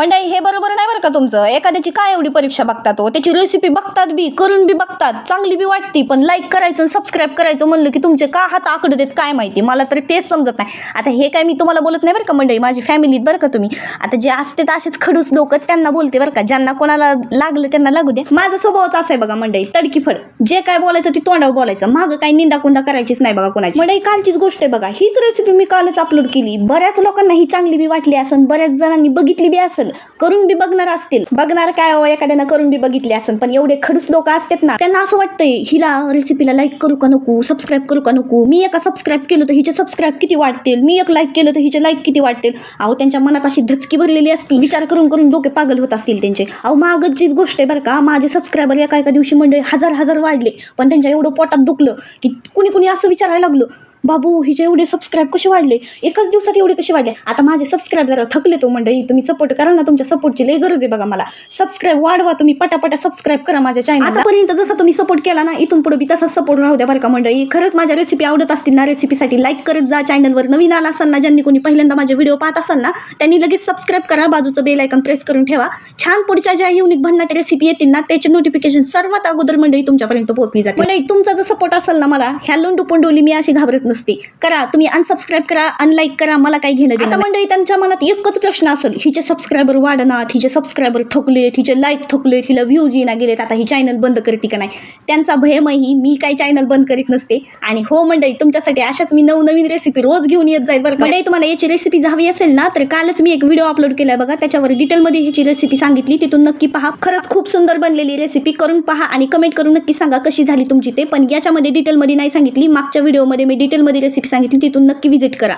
मंडळी हे बरोबर नाही बरं का तुमचं. एखाद्याची काय एवढी परीक्षा बघतात हो, त्याची रेसिपी बघतात बी, करून बी बघतात, चांगली बी वाटती, पण लाईक करायचं सबस्क्राईब करायचं म्हणलं की तुमचे का हात आकडे देत काय माहिती, मला तरी तेच समजत नाही. आता हे काय मी तुम्हाला बोलत नाही बरं का मंडळी, माझी फॅमिलीत बरं का तुम्ही. आता जे असते तर असेच खडूस लोक त्यांना बोलते बरं का, ज्यांना कोणाला लागलं त्यांना लागू द्या. माझा स्वभावच असा आहे बघा मंडळी, तडकीफड जे काय बोलायचं ते तोंडावर बोलायचं, मागं काही निंदा कुंदा करायचीच नाही बघा कोणाची. मंडळी कालचीच गोष्ट आहे बघा, हीच रेसिपी मी कालच अपलोड केली. बऱ्याच लोकांना ही चांगली बी वाटली असेल, बऱ्याच जणांनी बघितली बी असेल, करून बी बघणार असतील. बघणार काय हो, एखाद्यानं करून बी बघितली असेल, पण एवढे खडूस लोक असतात ना, त्यांना असं वाटतंय हिला रेसिपीला लाईक करू का नको, सबस्क्राईब करू का नको. मी एका सबस्क्राईब केलं तर हिचे सबस्क्राईब किती वाढतील, मी एक लाईक केलं तर हिचे लाईक किती वाढतील. अहो त्यांच्या मनात अशी धचकी भरलेली असती, विचार करून करून डोके पागल होत असतील त्यांचे. अहो मागचीच गोष्ट आहे बरं का, माझे सबस्क्रायबर एका दिवशी मंडळी हजार वाढले, पण त्यांच्या एवढं पोटात दुखलं की कुणी असं विचारायला लागलं, बाबू हिचे एवढे सबस्क्राईब कसे वाढले, एकाच दिवसात एवढे कसे वाढले. आता माझे सबस्क्राईब जरा थकले तो मंडळी, तुम्ही सपोर्ट करा ना, तुमच्या सपोर्टची लई गरज आहे बघा मला. सबस्क्राईब वाढवा तुम्ही, पटापटा सबस्क्राईब करा माझ्या चॅनल. आतापर्यंत जसा तुम्ही सपोर्ट केला ना, इथून पुढे बी तसाच सपोर्ट राहू द्या बरं का मंडळी. खरंच माझ्या रेसिपी आवडत असतील ना, रेसिपीसाठी लाईक करत जा. चॅनलवर नवीन आला असाल ना, ज्यांनी कोणी पहिल्यांदा माझे व्हिडिओ पाहत असाल ना, त्यांनी लगेच सबस्क्राईब करा, बाजूचं बेल आयकॉन प्रेस करून ठेवा. छान पुढच्या ज्या युनिक भन्नाट रेसिपी येतील ना, त्याचे नोटिफिकेशन सर्वात अगोदर मंडळी तुमच्यापर्यंत पोहोचली जाते. मंडळी तुमचा जर सपोर्ट असेल ना मला, ह्या लोंडू पोंडोली मी अशी घाबरत नसते. करा तुम्ही, अनसबस्क्राईब करा, अनलाईक करा, मला काही घेणं देणं. आता मंडळी त्यांच्या मनात एकच प्रश्न असेल, हिचे सबस्क्रायबर वाढनात, हिचे सबस्क्रायबर थकलेत, हिचे लाईक थकलेत, हिला व्ह्यूज येणं गेलेत, आता ही चॅनल बंद करते का नाही. त्यांचा भयमही मी काही चॅनल बंद करीत नसते. आणि हो मंडळी, तुमच्यासाठी अशाच मी नवनवीन रेसिपी रोज घेऊन येत जाईल बरं का. मंडळी तुम्हाला याची रेसिपी हवी असेल ना, तर कालच मी एक व्हिडिओ अपलोड केलाय बघा, त्याच्यावर डिटेलमध्ये ह्याची रेसिपी सांगितली, तिथून नक्की पहा. खरंच खूप सुंदर बनलेली रेसिपी, करून पहा आणि कमेंट करून नक्की सांगा कशी झाली तुमची ते. पण याच्यामध्ये डिटेलमध्ये नाही सांगितली, मागच्या व्हिडिओमध्ये मी डिटेलमध्ये रेसिपी सांगितली, तिथून नक्की व्हिजिट करा.